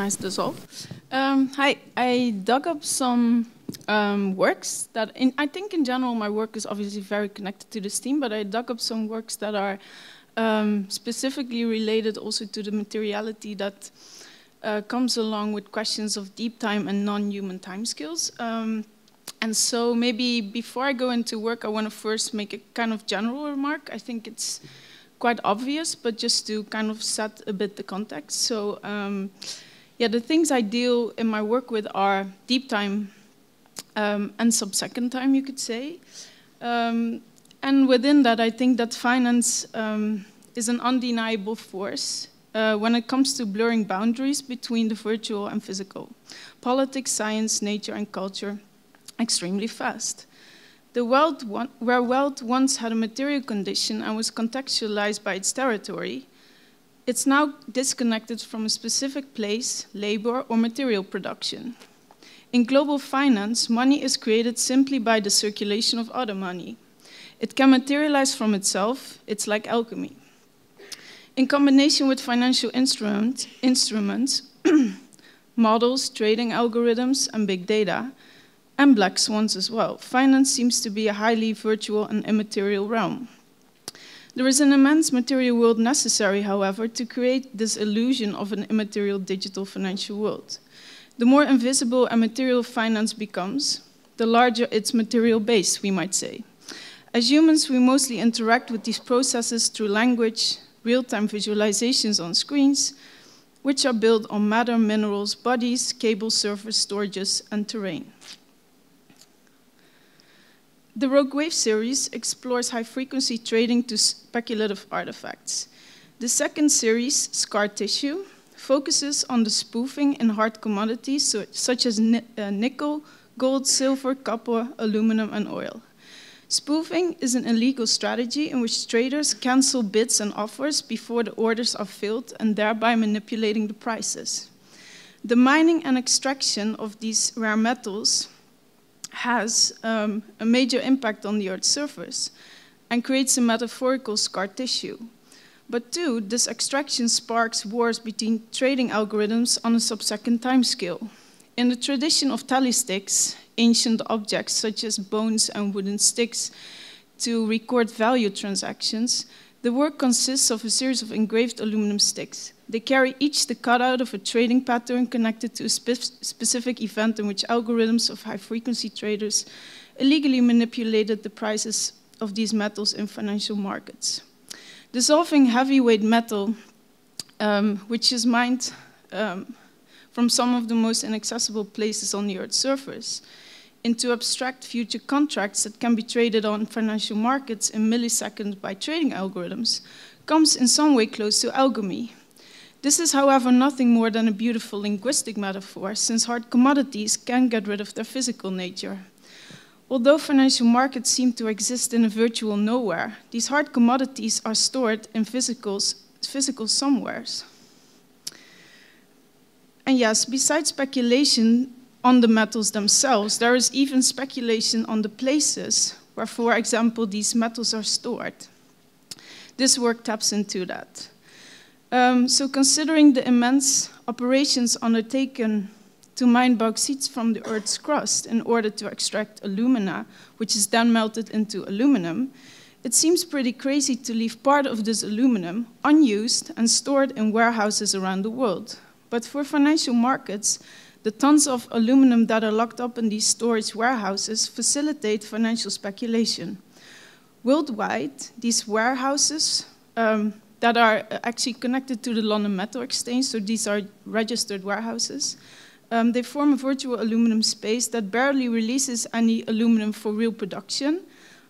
nice dissolve. Hi, I dug up some works that, I think in general my work is obviously very connected to this theme, but I dug up some works that are specifically related also to the materiality that comes along with questions of deep time and non-human timescales. And so maybe before I go into work, I want to first make a kind of general remark. I think it's quite obvious, but just to kind of set a bit the context. So yeah, the things I deal in my work with are deep time and sub-second time, you could say. And within that, I think that finance is an undeniable force when it comes to blurring boundaries between the virtual and physical. Politics, science, nature, and culture extremely fast. The world where wealth once had a material condition and was contextualized by its territory, it's now disconnected from a specific place, labor, or material production. In global finance, money is created simply by the circulation of other money. It can materialize from itself. It's like alchemy. In combination with financial instruments, models, trading algorithms, and big data, and black swans as well, finance seems to be a highly virtual and immaterial realm. There is an immense material world necessary, however, to create this illusion of an immaterial digital financial world. The more invisible and material finance becomes, the larger its material base, we might say. As humans, we mostly interact with these processes through language, real-time visualizations on screens, which are built on matter, minerals, bodies, cable servers, storages, and terrain. The Rogue Wave series explores high-frequency trading to speculative artifacts. The second series, Scar Tissue, focuses on the spoofing in hard commodities such as nickel, gold, silver, copper, aluminum, and oil. Spoofing is an illegal strategy in which traders cancel bids and offers before the orders are filled and thereby manipulating the prices. The mining and extraction of these rare metals has a major impact on the Earth's surface and creates a metaphorical scar tissue. But two, this extraction sparks wars between trading algorithms on a sub-second timescale. In the tradition of tally sticks, ancient objects such as bones and wooden sticks to record value transactions, the work consists of a series of engraved aluminum sticks. They carry each the cutout of a trading pattern connected to a specific event in which algorithms of high-frequency traders illegally manipulated the prices of these metals in financial markets. Dissolving heavyweight metal, which is mined from some of the most inaccessible places on the Earth's surface, into abstract future contracts that can be traded on financial markets in milliseconds by trading algorithms, comes in some way close to alchemy. This is, however, nothing more than a beautiful linguistic metaphor, since hard commodities can get rid of their physical nature. Although financial markets seem to exist in a virtual nowhere, these hard commodities are stored in physical somewheres. And yes, besides speculation on the metals themselves, there is even speculation on the places where, for example, these metals are stored. This work taps into that. So considering the immense operations undertaken to mine bauxites from the Earth's crust in order to extract alumina, which is then melted into aluminum, it seems pretty crazy to leave part of this aluminum unused and stored in warehouses around the world. But for financial markets, the tons of aluminum that are locked up in these storage warehouses facilitate financial speculation. Worldwide, these warehouses that are actually connected to the London Metal Exchange, so these are registered warehouses, they form a virtual aluminum space that barely releases any aluminum for real production,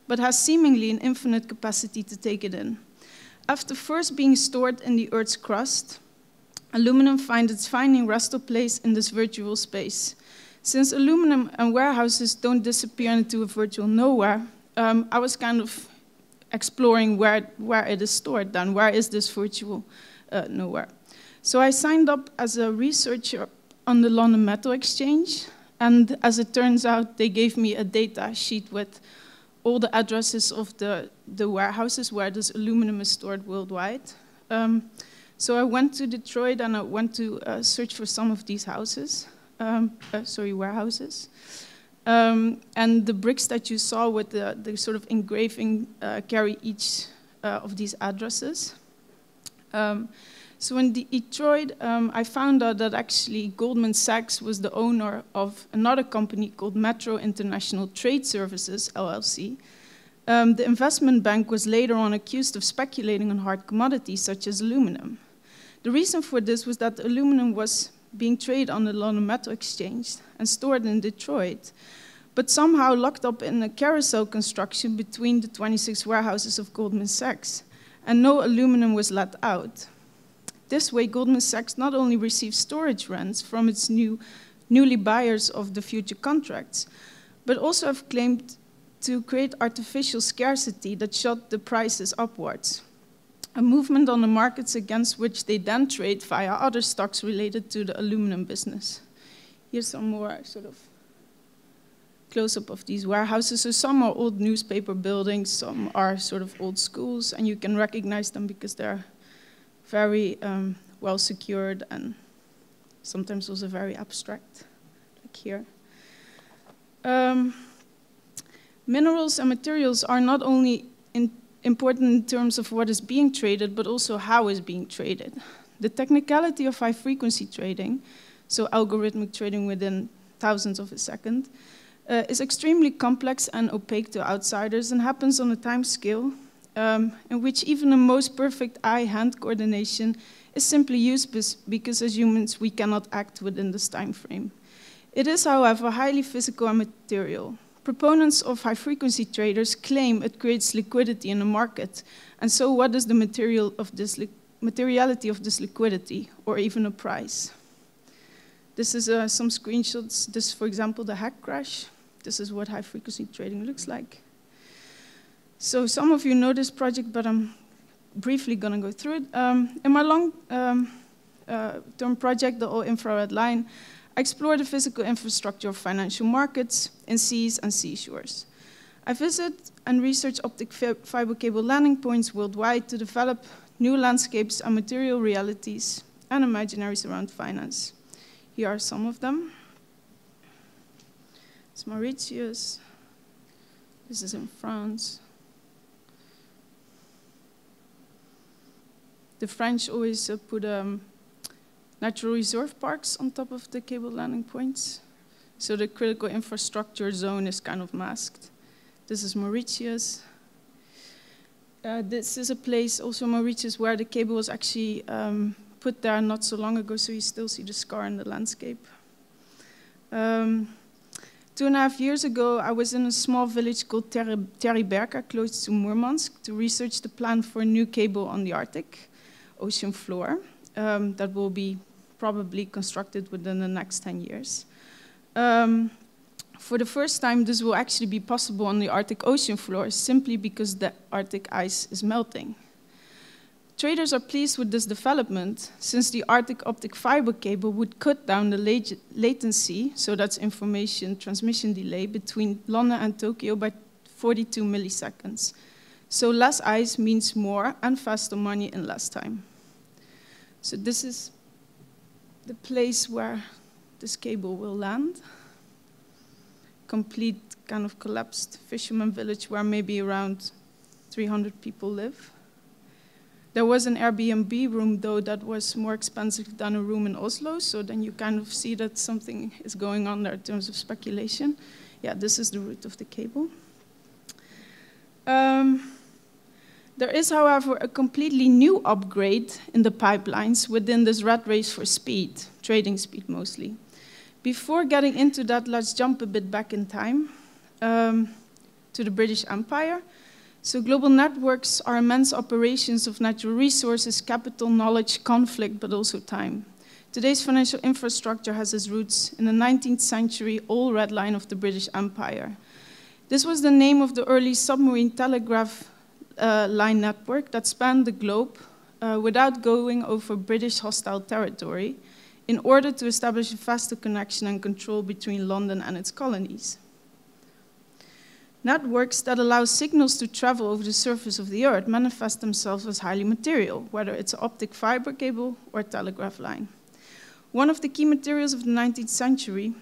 but has seemingly an infinite capacity to take it in. After first being stored in the Earth's crust, aluminum finds its final resting place in this virtual space. Since aluminum and warehouses don't disappear into a virtual nowhere, I was kind of exploring where it is stored then. Where is this virtual nowhere? So I signed up as a researcher on the London Metal Exchange, and as it turns out, they gave me a data sheet with all the addresses of the warehouses where this aluminum is stored worldwide. So I went to Detroit and I went to search for some of these houses, warehouses. And the bricks that you saw with the sort of engraving carry each of these addresses. So in Detroit, I found out that actually Goldman Sachs was the owner of another company called Metro International Trade Services, LLC. The investment bank was later on accused of speculating on hard commodities such as aluminum. The reason for this was that aluminum was being traded on the London Metal Exchange and stored in Detroit, but somehow locked up in a carousel construction between the 26 warehouses of Goldman Sachs, and no aluminum was let out. This way, Goldman Sachs not only received storage rents from its newly buyers of the future contracts, but also have claimed to create artificial scarcity that shot the prices upwards, a movement on the markets against which they then trade via other stocks related to the aluminum business. Here's some more sort of close-up of these warehouses. So some are old newspaper buildings, some are sort of old schools, and you can recognize them because they're very well secured and sometimes also very abstract, like here. Minerals and materials are not only important in terms of what is being traded, but also how is being traded. The technicality of high-frequency trading, so algorithmic trading within thousandths of a second, is extremely complex and opaque to outsiders and happens on a time scale in which even the most perfect eye-hand coordination is simply useless because as humans we cannot act within this time frame. It is, however, highly physical and material. Proponents of high-frequency traders claim it creates liquidity in the market, and so what is the materiality of this liquidity, or even a price? This is some screenshots. This is, for example, the hack crash. This is what high-frequency trading looks like. So some of you know this project, but I'm briefly going to go through it. In my long-term project, the all-infrared line, I explored the physical infrastructure of financial markets in seas and seashores. I visit and research optic fiber cable landing points worldwide to develop new landscapes and material realities and imaginaries around finance. Here are some of them. It's Mauritius. This is in France. The French always put natural reserve parks on top of the cable landing points. So the critical infrastructure zone is kind of masked. This is Mauritius. This is a place, also Mauritius, where the cable was actually put there not so long ago, so you still see the scar in the landscape. 2.5 years ago, I was in a small village called Terrabytes, close to Murmansk, to research the plan for a new cable on the Arctic ocean floor that will be probably constructed within the next 10 years. For the first time, this will actually be possible on the Arctic ocean floor simply because the Arctic ice is melting. Traders are pleased with this development since the Arctic optic fiber cable would cut down the latency, so that's information transmission delay, between London and Tokyo by 42 milliseconds. So less ice means more and faster money in less time. So this is the place where this cable will land. Complete kind of collapsed fisherman village where maybe around 300 people live. There was an Airbnb room, though, that was more expensive than a room in Oslo, so then you kind of see that something is going on there in terms of speculation. Yeah, this is the route of the cable. There is, however, a completely new upgrade in the pipelines within this rat race for speed, trading speed mostly. Before getting into that, let's jump a bit back in time to the British Empire. So global networks are immense operations of natural resources, capital, knowledge, conflict, but also time. Today's financial infrastructure has its roots in the 19th century All Red Line of the British Empire. This was the name of the early submarine telegraph line network that spanned the globe without going over British hostile territory in order to establish a faster connection and control between London and its colonies. Networks that allow signals to travel over the surface of the Earth manifest themselves as highly material, whether it's an optic fiber cable or a telegraph line. One of the key materials of the 19th century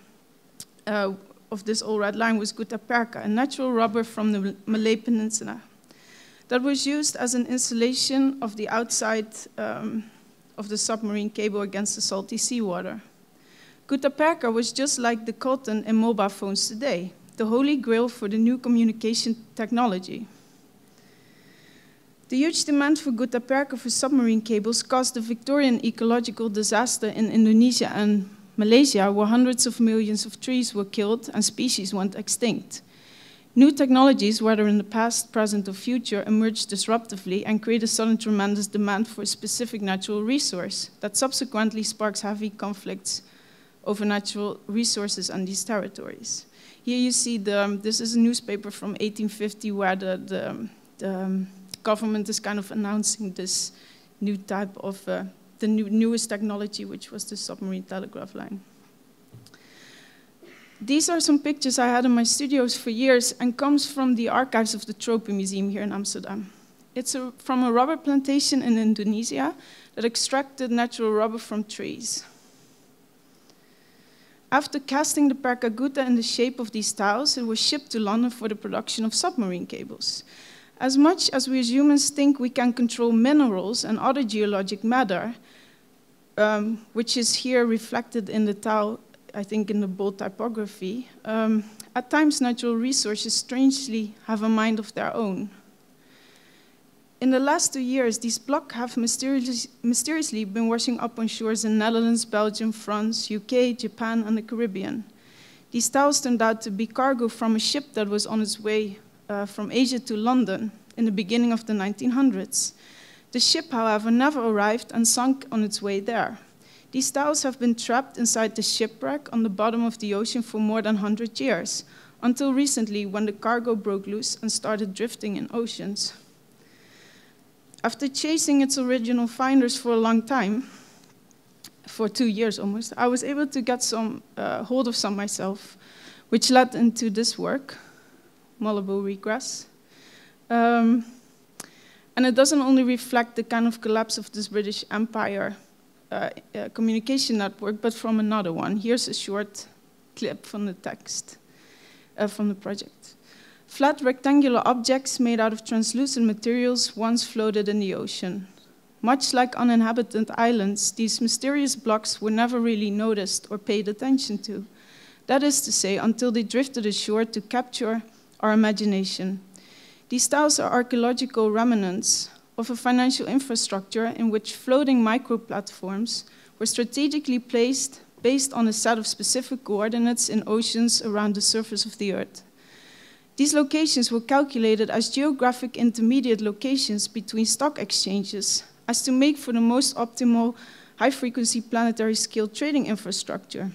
of this all-red line was Goethe Parker, a natural rubber from the Malay Peninsula that was used as an insulation of the outside of the submarine cable against the salty seawater. Goethe Parker was just like the cotton in mobile phones today, the holy grail for the new communication technology. The huge demand for Goethe Parker for submarine cables caused the Victorian ecological disaster in Indonesia and Malaysia, where hundreds of millions of trees were killed and species went extinct. New technologies, whether in the past, present, or future, emerged disruptively and created a sudden tremendous demand for a specific natural resource that subsequently sparks heavy conflicts over natural resources and these territories. Here you see this is a newspaper from 1850 where the government is kind of announcing this new type of, the newest technology, which was the submarine telegraph line. These are some pictures I had in my studios for years and comes from the archives of the Tropy Museum here in Amsterdam. It's from a rubber plantation in Indonesia that extracted natural rubber from trees. After casting the Parker Goethe in the shape of these tiles, it was shipped to London for the production of submarine cables. As much as we as humans think we can control minerals and other geologic matter, which is here reflected in the tile, I think in the bold typography, at times natural resources strangely have a mind of their own. In the last 2 years, these blocks have mysteriously been washing up on shores in Netherlands, Belgium, France, UK, Japan, and the Caribbean. These tiles turned out to be cargo from a ship that was on its way from Asia to London in the beginning of the 1900s. The ship, however, never arrived and sunk on its way there. These tiles have been trapped inside the shipwreck on the bottom of the ocean for more than 100 years, until recently when the cargo broke loose and started drifting in oceans. After chasing its original finders for a long time, for 2 years almost, I was able to get some hold of some myself, which led into this work, Malibu Egress. And it doesn't only reflect the kind of collapse of this British Empire communication network, but from another one. Here's a short clip from the text, from the project. Flat rectangular objects made out of translucent materials once floated in the ocean. Much like uninhabited islands, these mysterious blocks were never really noticed or paid attention to. That is to say, until they drifted ashore to capture our imagination. These tiles are archaeological remnants of a financial infrastructure in which floating micro-platforms were strategically placed based on a set of specific coordinates in oceans around the surface of the Earth. These locations were calculated as geographic intermediate locations between stock exchanges as to make for the most optimal high-frequency planetary scale trading infrastructure.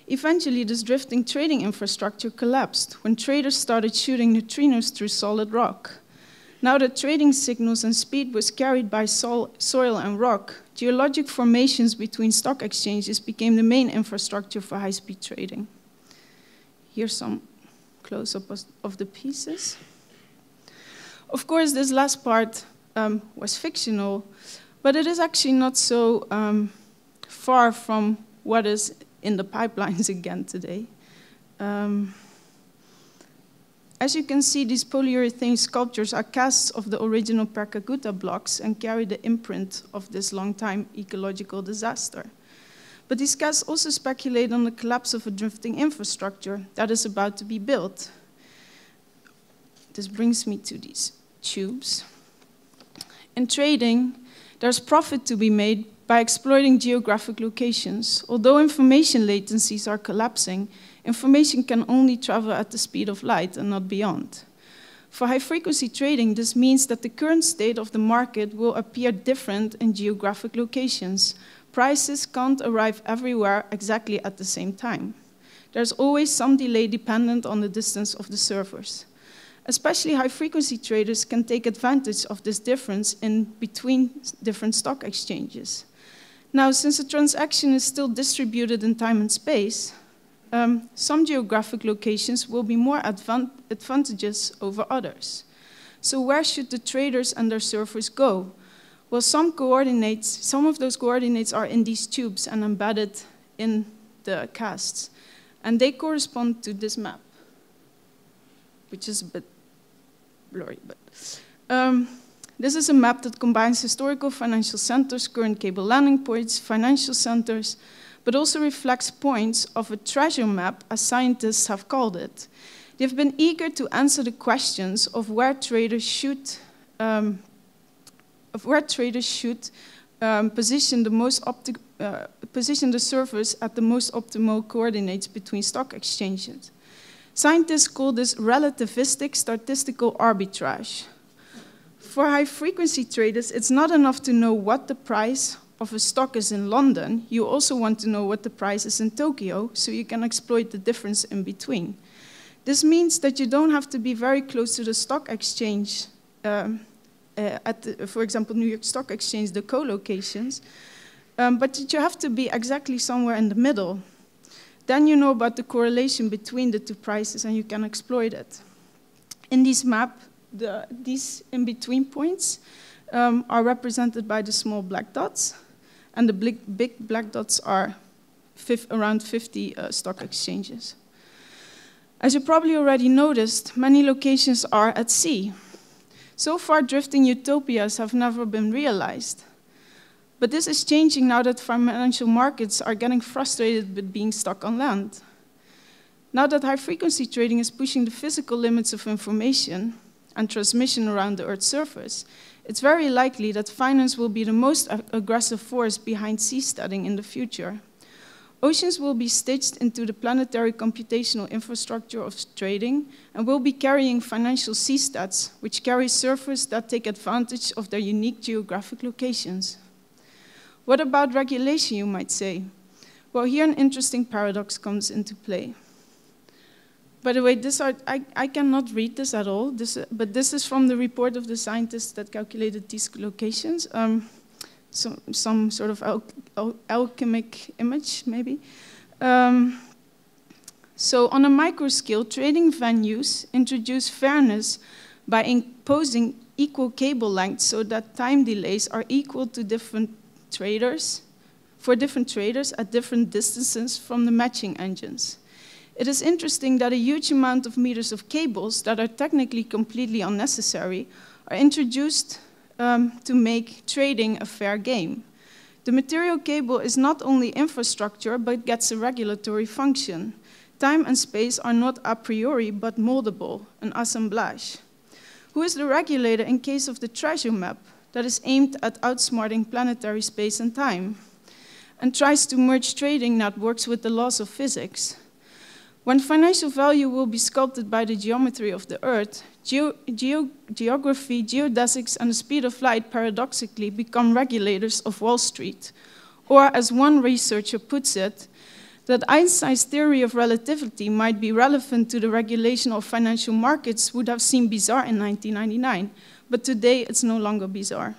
Eventually, this drifting trading infrastructure collapsed when traders started shooting neutrinos through solid rock. Now that trading signals and speed was carried by soil and rock, geologic formations between stock exchanges became the main infrastructure for high-speed trading. Here's some close-up of the pieces. Of course, this last part was fictional, but it is actually not so far from what is in the pipelines again today. As you can see, these polyurethane sculptures are casts of the original Parker Goethe blocks and carry the imprint of this long-time ecological disaster. But these casts also speculate on the collapse of a drifting infrastructure that is about to be built. This brings me to these tubes. In trading, there's profit to be made by exploiting geographic locations. Although information latencies are collapsing, information can only travel at the speed of light and not beyond. For high-frequency trading, this means that the current state of the market will appear different in geographic locations. Prices can't arrive everywhere exactly at the same time. There's always some delay dependent on the distance of the servers. Especially high-frequency traders can take advantage of this difference in between different stock exchanges. Now, since a transaction is still distributed in time and space, some geographic locations will be more advantageous over others. So where should the traders and their surfers go? Well, some of those coordinates are in these tubes and embedded in the casts. And they correspond to this map, which is a bit blurry. But this is a map that combines historical financial centers, current cable landing points, financial centers, but also reflects points of a treasure map, as scientists have called it. They've been eager to answer the questions of where traders should position the servers at the most optimal coordinates between stock exchanges. Scientists call this relativistic statistical arbitrage. For high-frequency traders, it's not enough to know what the price of a stock is in London. You also want to know what the price is in Tokyo, so you can exploit the difference in between. This means that you don't have to be very close to the stock exchange, for example, New York Stock Exchange, the co-locations, but that you have to be exactly somewhere in the middle. Then you know about the correlation between the two prices and you can exploit it. In this map, these in-between points are represented by the small black dots, and the big black dots are around 50 stock exchanges. As you probably already noticed, many locations are at sea. So far, drifting utopias have never been realized. But this is changing now that financial markets are getting frustrated with being stuck on land. Now that high-frequency trading is pushing the physical limits of information and transmission around the Earth's surface, it's very likely that finance will be the most aggressive force behind seasteading in the future. Oceans will be stitched into the planetary computational infrastructure of trading and will be carrying financial seastats, which carry surfers that take advantage of their unique geographic locations. What about regulation, you might say? Well, here an interesting paradox comes into play. By the way, I cannot read this at all, but this is from the report of the scientists that calculated these locations. Some sort of alchemic image, maybe. So on a micro scale, trading venues introduce fairness by imposing equal cable lengths so that time delays are equal to different traders at different distances from the matching engines. It is interesting that a huge amount of meters of cables that are technically completely unnecessary are introduced to make trading a fair game. The material cable is not only infrastructure, but gets a regulatory function. Time and space are not a priori, but moldable, an assemblage. Who is the regulator in case of the treasure map that is aimed at outsmarting planetary space and time, and tries to merge trading networks with the laws of physics? When financial value will be sculpted by the geometry of the Earth, geography, geodesics, and the speed of light paradoxically become regulators of Wall Street. Or, as one researcher puts it, that Einstein's theory of relativity might be relevant to the regulation of financial markets would have seemed bizarre in 1999, but today it's no longer bizarre.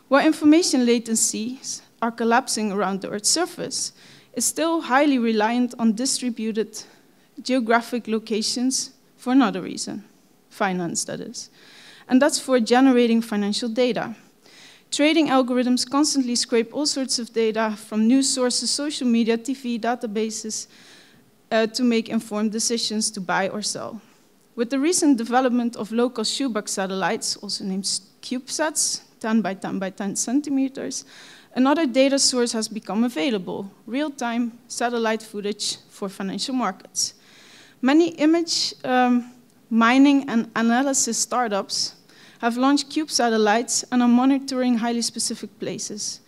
While information latencies are collapsing around the Earth's surface, it's still highly reliant on distributed geographic locations for another reason, finance, that is. And that's for generating financial data. Trading algorithms constantly scrape all sorts of data from news sources, social media, TV, databases, to make informed decisions to buy or sell. With the recent development of local shoebox satellites, also named CubeSats, 10 by 10 by 10 centimeters, another data source has become available, real-time satellite footage for financial markets. Many image mining and analysis startups have launched cube satellites and are monitoring highly specific places.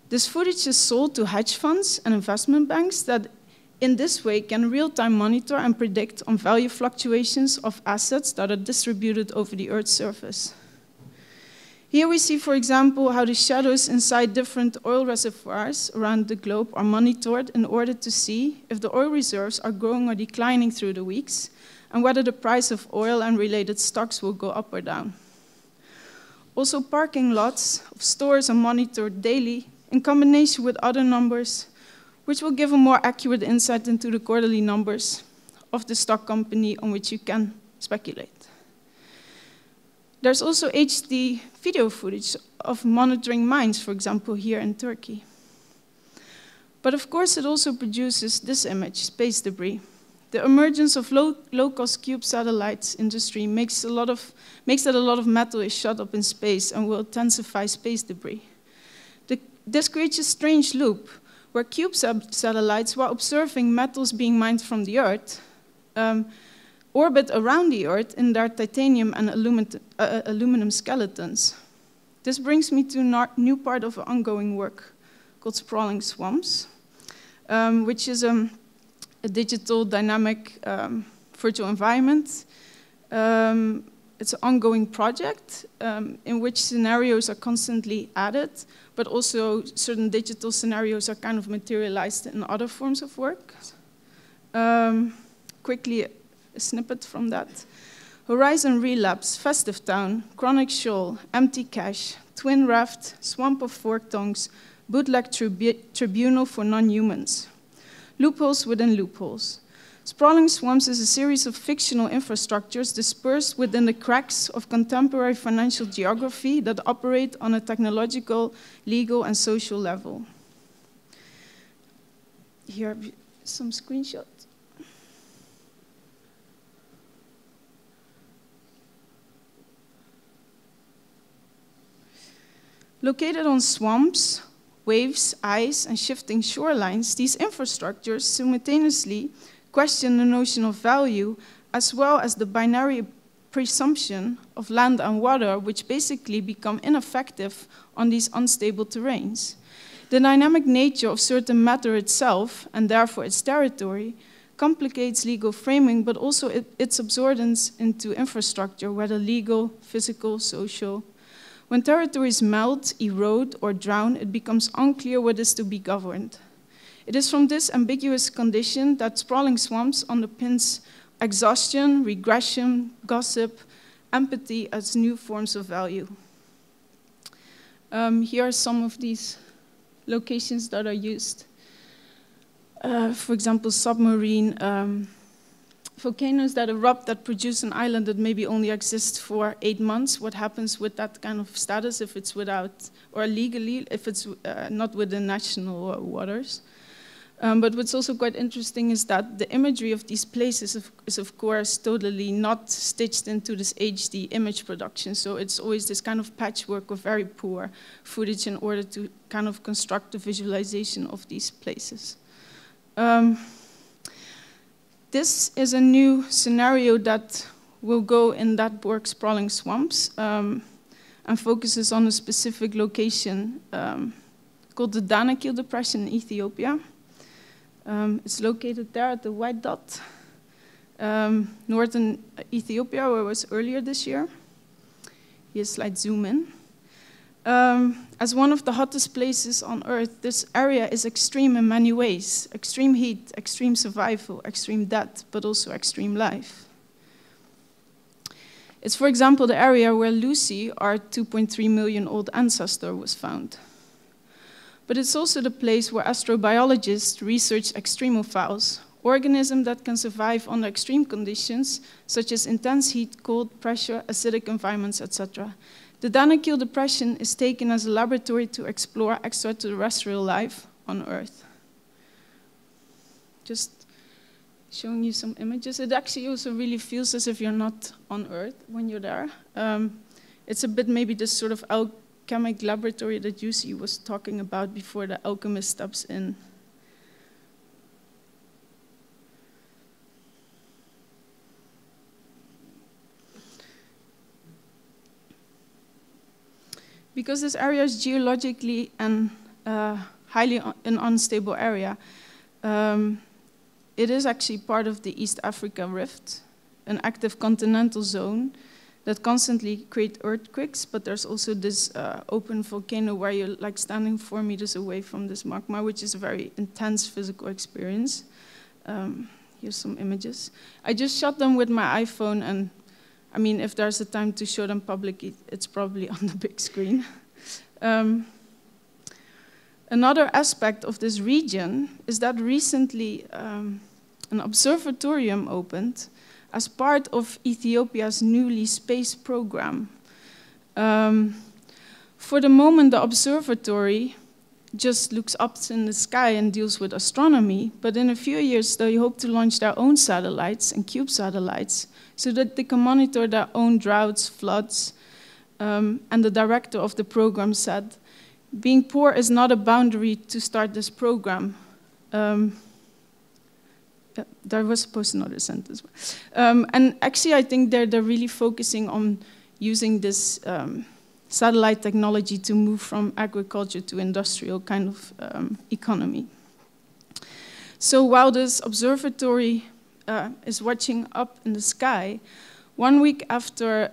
This footage is sold to hedge funds and investment banks that in this way can real-time monitor and predict on value fluctuations of assets that are distributed over the Earth's surface. Here we see, for example, how the shadows inside different oil reservoirs around the globe are monitored in order to see if the oil reserves are growing or declining through the weeks, and whether the price of oil and related stocks will go up or down. Also, parking lots of stores are monitored daily in combination with other numbers, which will give a more accurate insight into the quarterly numbers of the stock company on which you can speculate. There's also HD video footage of monitoring mines, for example, here in Turkey. But of course, it also produces this image, space debris. The emergence of low-cost cube satellites industry makes that a lot of metal is shot up in space and will intensify space debris. This creates a strange loop where cube satellites, while observing metals being mined from the Earth, orbit around the Earth in their titanium and aluminum skeletons. This brings me to a new part of ongoing work called sprawling swamps, which is a digital dynamic virtual environment. It's an ongoing project in which scenarios are constantly added, but also certain digital scenarios are kind of materialized in other forms of work. Quickly, a snippet from that. Horizon Relapse, Festive Town, Chronic Shoal, Empty Cache, Twin Raft, Swamp of Forked Tongues, Bootleg Tribunal for Non-Humans. Loopholes within loopholes. Sprawling Swamps is a series of fictional infrastructures dispersed within the cracks of contemporary financial geography that operate on a technological, legal, and social level. Here are some screenshots. Located on swamps, waves, ice, and shifting shorelines, these infrastructures simultaneously question the notion of value as well as the binary presumption of land and water, which basically become ineffective on these unstable terrains. The dynamic nature of certain matter itself, and therefore its territory, complicates legal framing, but also its absorbance into infrastructure, whether legal, physical, social. When territories melt, erode, or drown, it becomes unclear what is to be governed. It is from this ambiguous condition that sprawling swamps underpins exhaustion, regression, gossip, empathy as new forms of value. Here are some of these locations that are used. For example, submarine volcanoes that erupt that produce an island that maybe only exists for 8 months. What happens with that kind of status if it's without, or legally, if it's not within national waters? But what's also quite interesting is that the imagery of these places is of course totally not stitched into this HD image production. So it's always this kind of patchwork of very poor footage in order to kind of construct the visualization of these places. This is a new scenario that will go in that work, Sprawling Swamps, and focuses on a specific location called the Danakil Depression in Ethiopia. It's located there at the white dot, northern Ethiopia, where I was earlier this year. Here's a slight zoom in. As one of the hottest places on Earth, this area is extreme in many ways. Extreme heat, extreme survival, extreme death, but also extreme life. It's, for example, the area where Lucy, our 2.3 million old ancestor, was found. But it's also the place where astrobiologists research extremophiles, organisms that can survive under extreme conditions, such as intense heat, cold, pressure, acidic environments, etc. The Danakil Depression is taken as a laboratory to explore extraterrestrial life on Earth. Just showing you some images. It actually also really feels as if you're not on Earth when you're there. It's a bit maybe this sort of alchemic laboratory that Jussi was talking about before the alchemist steps in. Because this area is geologically and highly an unstable area, it is actually part of the East Africa Rift, an active continental zone that constantly creates earthquakes, but there's also this open volcano where you're like standing 4 meters away from this magma, which is a very intense physical experience. Here's some images. I just shot them with my iPhone, and I mean, if there's a time to show them publicly, it's probably on the big screen. Another aspect of this region is that recently an observatorium opened as part of Ethiopia's newly space program. For the moment, the observatory just looks up in the sky and deals with astronomy, but in a few years they hope to launch their own satellites and cube satellites so that they can monitor their own droughts, floods, and the director of the program said, being poor is not a boundary to start this program. There was supposed to another sentence. And actually I think they're really focusing on using this satellite technology to move from agriculture to industrial kind of economy. So while this observatory is watching up in the sky, 1 week after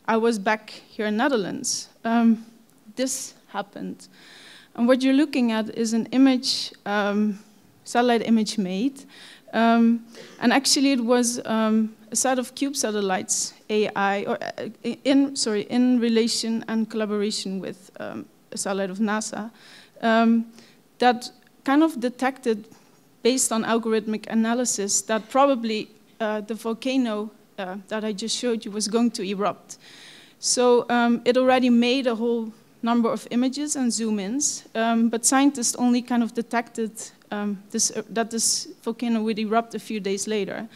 I was back here in Netherlands, this happened. And what you're looking at is an image, satellite image made. And actually it was a set of cube satellites, AI, or in relation and collaboration with a satellite of NASA, that kind of detected, based on algorithmic analysis, that probably the volcano that I just showed you was going to erupt. So it already made a whole number of images and zoom-ins, but scientists only kind of detected that this volcano would erupt a few days later.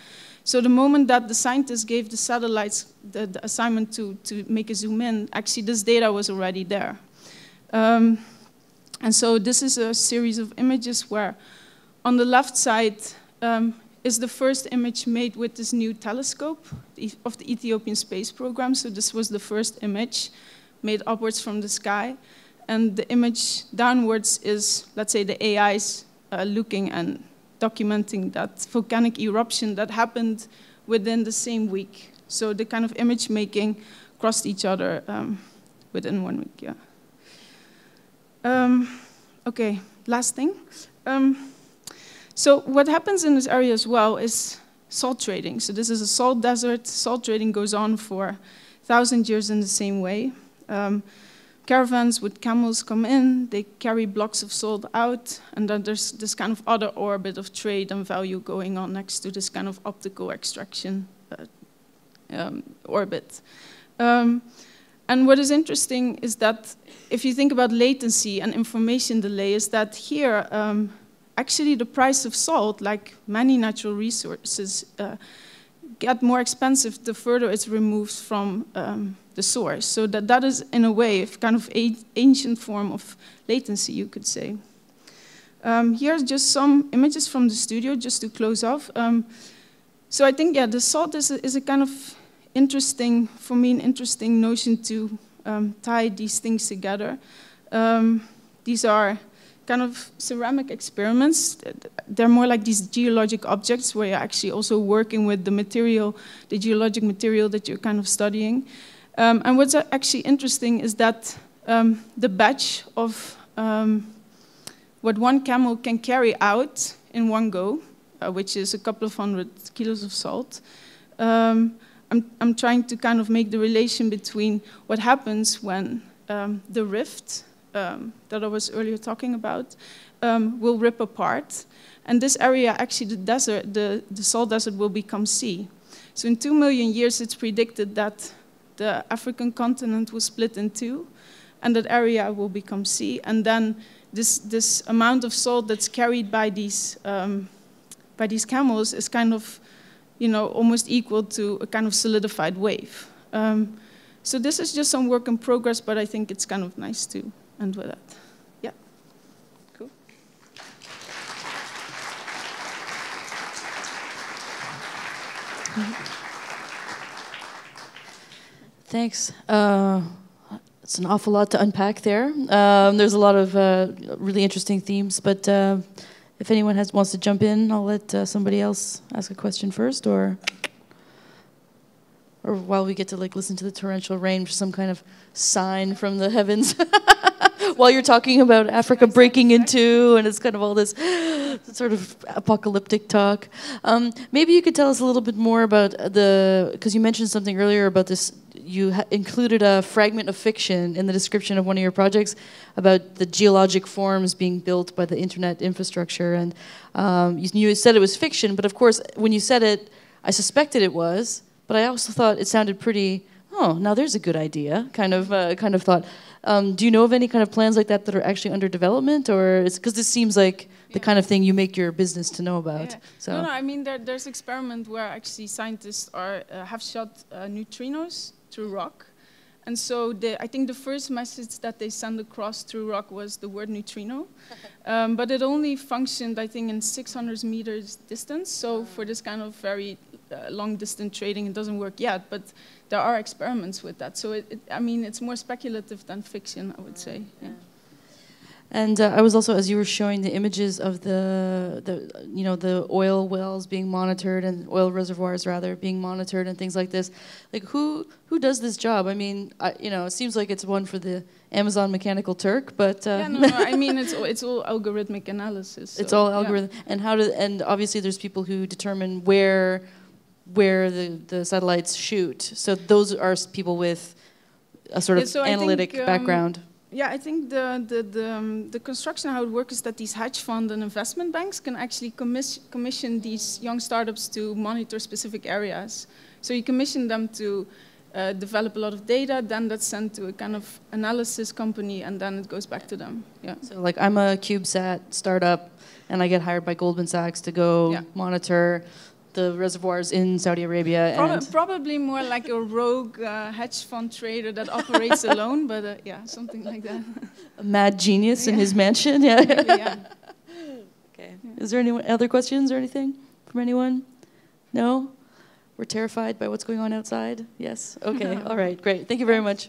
So the moment that the scientists gave the satellites the assignment to make a zoom-in, actually this data was already there. And so this is a series of images where on the left side is the first image made with this new telescope of the Ethiopian space program. So this was the first image made upwards from the sky. And the image downwards is, let's say, the AIs looking and documenting that volcanic eruption that happened within the same week. So the kind of image making crossed each other within 1 week, yeah. Okay, last thing. So what happens in this area as well is salt trading. So this is a salt desert. Salt trading goes on for 1,000 years in the same way. Caravans with camels come in, they carry blocks of salt out, and then there's this kind of other orbit of trade and value going on next to this kind of optical extraction orbit. And what is interesting is that if you think about latency and information delay, is that here, actually the price of salt, like many natural resources, get more expensive the further it's removed from the source. So that is, in a way, a kind of ancient form of latency, you could say. Here's just some images from the studio, just to close off. So I think, yeah, the salt is a kind of interesting, for me, an interesting notion to tie these things together. These are kind of ceramic experiments. They're more like these geologic objects where you're actually also working with the material, the geologic material that you're kind of studying. And what's actually interesting is that the batch of what one camel can carry out in one go, which is a couple of 100 kilos of salt, I'm trying to kind of make the relation between what happens when the rift that I was earlier talking about will rip apart. And this area, actually the desert, the salt desert will become sea. So in 2 million years, it's predicted that the African continent will split in two, and that area will become sea. And then this amount of salt that's carried by these camels is kind of, you know, almost equal to a kind of solidified wave. So this is just some work in progress, but I think it's kind of nice to end with that. Yeah. Cool. Thanks. It's an awful lot to unpack there. There's a lot of really interesting themes, but if anyone wants to jump in, I'll let somebody else ask a question first, or while we get to listen to the torrential rain, some kind of sign from the heavens. While you're talking about Africa breaking into, and it's kind of all this sort of apocalyptic talk. Maybe you could tell us a little bit more about because you mentioned something earlier about this, you included a fragment of fiction in the description of one of your projects about the geologic forms being built by the internet infrastructure, and you said it was fiction, but of course when you said it, I suspected it was, but I also thought it sounded pretty. Oh, now there's a good idea. Kind of thought. Do you know of any kind of plans like that that are actually under development, or it's because this seems like the kind of thing you make your business to know about? Yeah. So. No, I mean there's experiment where actually scientists have shot neutrinos through rock, and so I think the first message that they sent across through rock was the word neutrino, but it only functioned I think in 600 meters distance. So for this kind of very long distance trading, it doesn't work yet, but there are experiments with that. So I mean, it's more speculative than fiction, I would say. Yeah. And I was also, as you were showing the images of the oil wells being monitored and oil reservoirs rather being monitored and things like this, like who does this job? I mean, it seems like it's one for the Amazon Mechanical Turk, but no, I mean it's all algorithmic analysis. So, it's all algorithm, yeah. And obviously there's people who determine where the satellites shoot. So those are people with a sort of analytic background. Yeah, I think the construction, how it works is that these hedge fund and investment banks can actually commission these young startups to monitor specific areas. So you commission them to develop a lot of data, then that's sent to a kind of analysis company, and then it goes back to them. Yeah. So like I'm a CubeSat startup, and I get hired by Goldman Sachs to go monitor the reservoirs in Saudi Arabia. Probably more like a rogue hedge fund trader that operates alone, but yeah, something like that. A mad genius in his mansion, yeah. Maybe, yeah. Okay. Yeah. Is there any other questions or anything from anyone? No? We're terrified by what's going on outside? Yes? Okay, all right, great. Thank you very much.